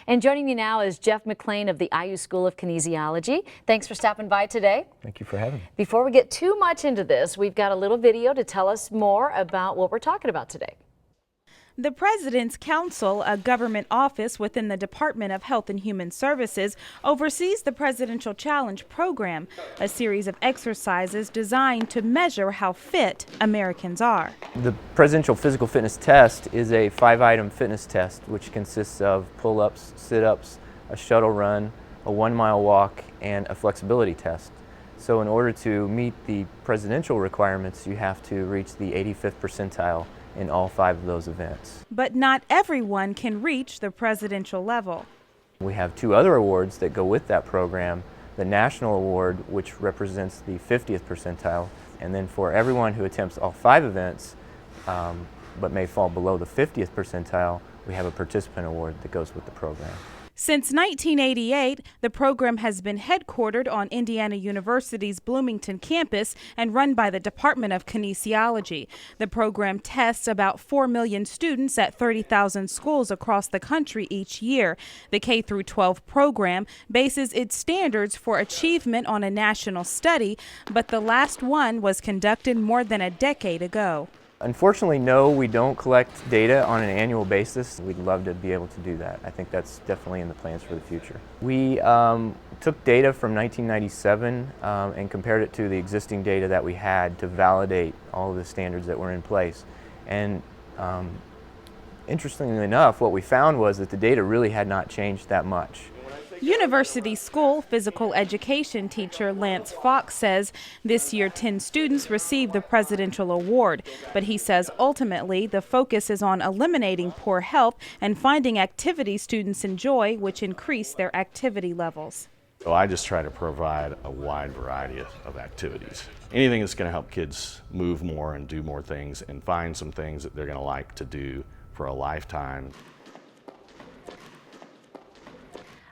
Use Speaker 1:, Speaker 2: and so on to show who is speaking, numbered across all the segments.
Speaker 1: And joining me now is Jeff McLean of the IU School of Kinesiology. Thanks for stopping by today.
Speaker 2: Thank you for having me.
Speaker 1: Before we get too much into this, we've got a little video to tell us more about what we're talking about today.
Speaker 3: The President's Council, a government office within the Department of Health and Human Services, oversees the Presidential Challenge program, a series of exercises designed to measure how fit Americans are.
Speaker 2: The Presidential Physical Fitness Test is a 5-item fitness test which consists of pull-ups, sit-ups, a shuttle run, a 1-mile walk, and a flexibility test. So in order to meet the presidential requirements, you have to reach the 85th percentile in all 5 of those events.
Speaker 3: But not everyone can reach the presidential level.
Speaker 2: We have 2 other awards that go with that program. The National Award, which represents the 50th percentile, and then for everyone who attempts all 5 events, but may fall below the 50th percentile, we have a Participant Award that goes with the program.
Speaker 3: Since 1988, the program has been headquartered on Indiana University's Bloomington campus and run by the Department of Kinesiology. The program tests about 4 million students at 30,000 schools across the country each year. The K-12 program bases its standards for achievement on a national study, but the last one was conducted more than a decade ago.
Speaker 2: Unfortunately, no, we don't collect data on an annual basis. We'd love to be able to do that. I think that's definitely in the plans for the future. We took data from 1997 and compared it to the existing data that we had to validate all of the standards that were in place. And interestingly enough, what we found was that the data really had not changed that much.
Speaker 3: University School physical education teacher Lance Fox says this year 10 students received the Presidential Award, but he says ultimately the focus is on eliminating poor health and finding activities students enjoy, which increase their activity levels.
Speaker 4: So I just try to provide a wide variety of activities. Anything that's going to help kids move more and do more things and find some things that they're going to like to do for a lifetime.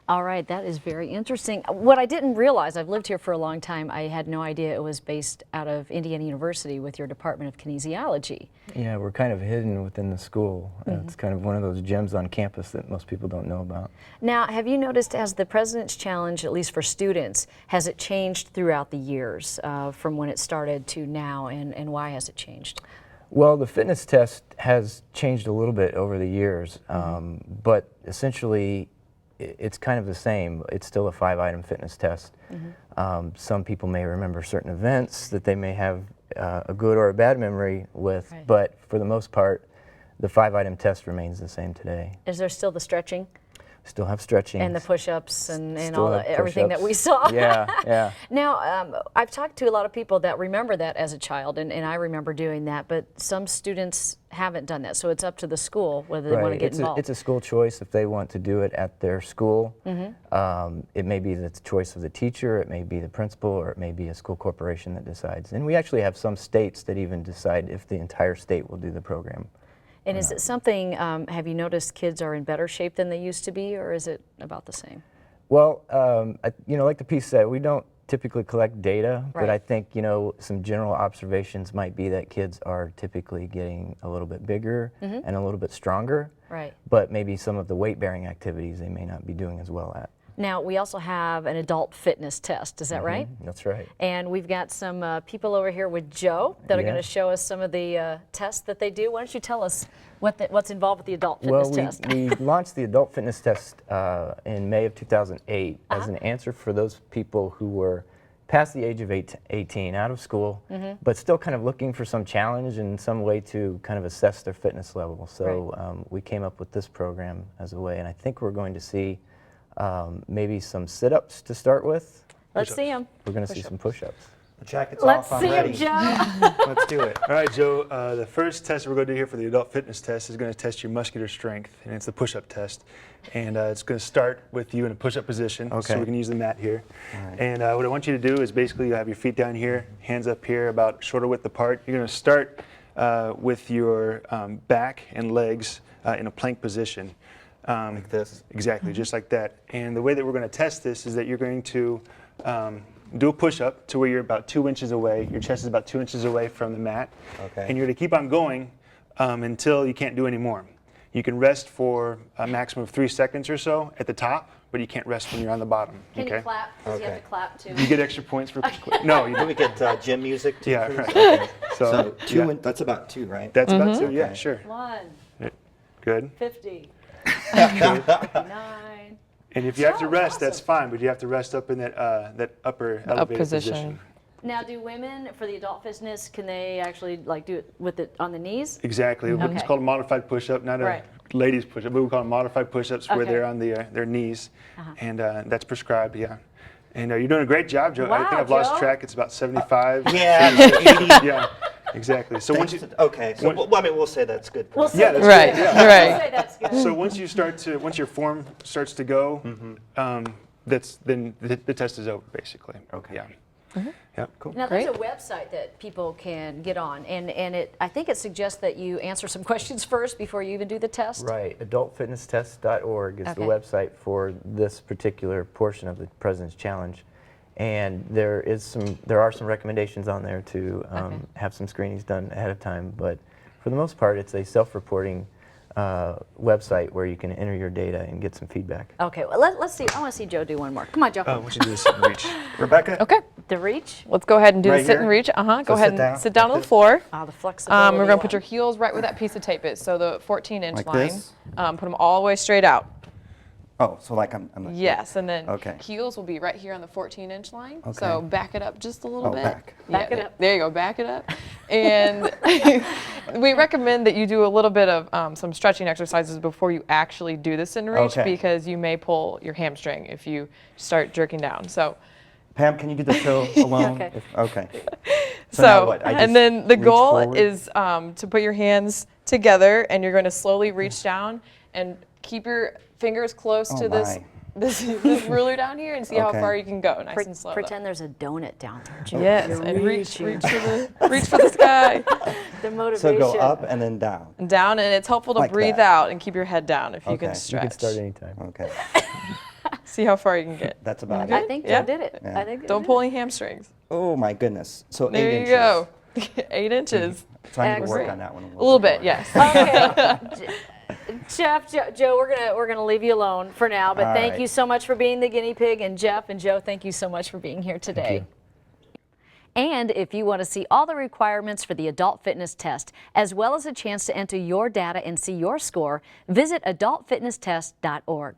Speaker 1: All right, that is very interesting. What I didn't realize, I've lived here for a long time, I had no idea it was based out of Indiana University with your Department of Kinesiology.
Speaker 2: Yeah, we're kind of hidden within the school. It's kind of one of those gems on campus that most people don't know about.
Speaker 1: Now, have you noticed as the President's Challenge, at least for students, has it changed throughout the years from when it started to now, and why has it changed?
Speaker 2: Well, the fitness test has changed a little bit over the years, but essentially it's kind of the same. It's still a 5-item fitness test. Some people may remember certain events that they may have a good or a bad memory with, but for the most part, the 5-item test remains the same today.
Speaker 1: Is there still the stretching?
Speaker 2: Still have stretching.
Speaker 1: And the push-ups and all the, everything that we saw.
Speaker 2: Yeah, yeah.
Speaker 1: Now, I've talked to a lot of people that remember that as a child, and I remember doing that, but some students haven't done that, so it's up to the school whether they want to get involved.
Speaker 2: It's a school choice if they want to do it at their school. It may be the choice of the teacher, it may be the principal, or it may be a school corporation that decides. And we actually have some states that even decide if the entire state will do the program.
Speaker 1: And is it something, have you noticed kids are in better shape than they used to be, or is it about the same?
Speaker 2: Well, you know, like the piece said, we don't typically collect data, but I think, you know, some general observations might be that kids are typically getting a little bit bigger and a little bit stronger, but maybe some of the weight-bearing activities they may not be doing as well at.
Speaker 1: Now, we also have an adult fitness test, is that right?
Speaker 2: That's right.
Speaker 1: And we've got some people over here with Joe that are going to show us some of the tests that they do. Why don't you tell us what's involved with the adult fitness test?
Speaker 2: Well, we launched the adult fitness test in May of 2008 as an answer for those people who were past the age of 18, out of school, but still kind of looking for some challenge and some way to kind of assess their fitness level. So we came up with this program as a way, and I think we're going to see maybe some sit-ups to start with.
Speaker 1: Let's see them.
Speaker 2: We're going to see some push-ups.
Speaker 5: The jacket's
Speaker 1: Let's
Speaker 5: off,
Speaker 1: see
Speaker 5: I'm ready.
Speaker 1: them, Joe.
Speaker 5: Let's do it.
Speaker 6: All right, Joe, the first test we're going to do here for the adult fitness test is going to test your muscular strength, and it's the push-up test. And it's going to start with you in a push-up position, so we can use the mat here. And what I want you to do is basically you have your feet down here, hands up here, about shoulder width apart. You're going to start with your back and legs in a plank position.
Speaker 5: Like this?
Speaker 6: Exactly, just like that. And the way that we're going to test this is that you're going to do a push-up to where you're about 2 inches away. Your chest is about 2 inches away from the mat. And you're going to keep on going until you can't do any more. You can rest for a maximum of 3 seconds or so at the top, but you can't rest when you're on the bottom.
Speaker 1: Can
Speaker 6: okay?
Speaker 1: you clap? Does he have
Speaker 5: Okay.
Speaker 1: to clap too?
Speaker 6: You get extra points for no. You
Speaker 5: Can we get gym music too?
Speaker 6: Yeah,
Speaker 5: please?
Speaker 6: right.
Speaker 5: Okay.
Speaker 6: So,
Speaker 5: So two,
Speaker 6: yeah.
Speaker 5: and that's about 2, right?
Speaker 6: That's about 2. Yeah,
Speaker 5: Okay.
Speaker 6: sure.
Speaker 1: 1,
Speaker 6: Good.
Speaker 1: 50, 59.
Speaker 6: And if you have to
Speaker 1: Oh,
Speaker 6: rest, that's
Speaker 1: awesome.
Speaker 6: fine, but you have to rest up in that upper elevated position.
Speaker 1: Now, do women for the adult fitness, can they actually like do it with it on the knees?
Speaker 6: Exactly. It's
Speaker 1: Okay.
Speaker 6: called a modified push-up, not
Speaker 1: Right.
Speaker 6: a ladies push-up, but we call them modified push-ups where
Speaker 1: Okay.
Speaker 6: they're on their knees, and that's prescribed. Yeah. And you're doing a great job, Joe. I
Speaker 1: Wow,
Speaker 6: think I've lost
Speaker 1: Joe.
Speaker 6: track. It's about 75.
Speaker 5: Yeah, 80.
Speaker 6: Yeah. Exactly. So once you
Speaker 5: Okay, so well, I mean, we'll say that's good.
Speaker 1: We'll say
Speaker 6: Yeah,
Speaker 1: that's
Speaker 6: that's
Speaker 1: good.
Speaker 6: right,
Speaker 1: We'll
Speaker 7: right.
Speaker 1: say that's good.
Speaker 6: so once your form starts to go, then the test is over basically.
Speaker 5: Okay.
Speaker 6: Yeah.
Speaker 1: Mm-hmm.
Speaker 6: Yeah. Cool.
Speaker 1: Now, there's a website that people can get on, and I think it suggests that you answer some questions first before you even do the test.
Speaker 2: Right, adultfitnesstest.org is
Speaker 1: Okay.
Speaker 2: the website for this particular portion of the President's Challenge. And there are some recommendations on there to
Speaker 1: Okay.
Speaker 2: have some screenings done ahead of time, but for the most part, it's a self-reporting website where you can enter your data and get some feedback.
Speaker 1: Okay, well, let's see. I want to see Joe do one more. Come on, Joe.
Speaker 6: I want you to do this and reach. Rebecca?
Speaker 7: Okay,
Speaker 1: The reach.
Speaker 7: let's go ahead and do
Speaker 5: Right
Speaker 7: the sit
Speaker 5: here?
Speaker 7: and reach. Go
Speaker 5: So
Speaker 7: ahead
Speaker 5: sit down,
Speaker 7: and sit down
Speaker 5: like
Speaker 7: on the
Speaker 5: this?
Speaker 7: floor.
Speaker 1: The flexibility.
Speaker 7: We're going to put your
Speaker 1: one.
Speaker 7: heels right where that piece of tape is, so the 14-inch
Speaker 5: Like
Speaker 7: line.
Speaker 5: this?
Speaker 7: Put them all the way straight out.
Speaker 5: Oh, so like I'm like
Speaker 7: Yes, and then
Speaker 5: Okay.
Speaker 7: heels will be right here on the 14-inch line.
Speaker 5: Okay.
Speaker 7: So back it up just a little
Speaker 5: Oh,
Speaker 7: bit.
Speaker 5: back.
Speaker 1: Back it up.
Speaker 7: There you go, back it up. And we recommend that you do a little bit of some stretching exercises before you actually do the sit and reach
Speaker 5: Okay.
Speaker 7: because you may pull your hamstring if you start jerking down. So,
Speaker 5: Pam, can you do the toe alone?
Speaker 1: Okay.
Speaker 5: Okay. So now what? I just
Speaker 7: and then the
Speaker 5: reach
Speaker 7: goal
Speaker 5: forward?
Speaker 7: is to put your hands together and you're going to slowly reach down and keep your fingers close
Speaker 5: Oh
Speaker 7: to this
Speaker 5: my.
Speaker 7: this ruler down here and see how
Speaker 5: Okay.
Speaker 7: far you can go, nice and slow. though.
Speaker 1: Pretend there's a donut down there, Joe.
Speaker 7: Yes,
Speaker 1: You're
Speaker 7: and reach
Speaker 1: reaching.
Speaker 7: reach for the sky.
Speaker 1: The
Speaker 5: So
Speaker 1: motivation.
Speaker 5: go up and then down.
Speaker 7: And down, and it's helpful to
Speaker 5: Like
Speaker 7: breathe
Speaker 5: that.
Speaker 7: out and keep your head down if you
Speaker 5: Okay.
Speaker 7: can
Speaker 5: You
Speaker 7: stretch.
Speaker 2: You can start anytime.
Speaker 5: Okay.
Speaker 7: See how far you can get.
Speaker 5: That's about
Speaker 1: I
Speaker 5: it.
Speaker 1: think
Speaker 7: Yeah.
Speaker 1: Joe did it.
Speaker 5: Yeah.
Speaker 1: I think Joe
Speaker 7: Don't
Speaker 1: did
Speaker 7: pull
Speaker 1: it.
Speaker 7: any hamstrings.
Speaker 5: Oh my goodness. So 8
Speaker 7: There you
Speaker 5: inches.
Speaker 7: go. 8 inches.
Speaker 5: So I need to work
Speaker 1: Excellent.
Speaker 5: on that one
Speaker 7: A little bit,
Speaker 5: more.
Speaker 7: yes.
Speaker 1: Okay. Jeff, Joe, we're gonna leave you alone for now. But
Speaker 5: All
Speaker 1: thank
Speaker 5: right.
Speaker 1: you so much for being the guinea pig, and Jeff and Joe, thank you so much for being here today. And if you want to see all the requirements for the adult fitness test, as well as a chance to enter your data and see your score, visit adultfitnesstest.org.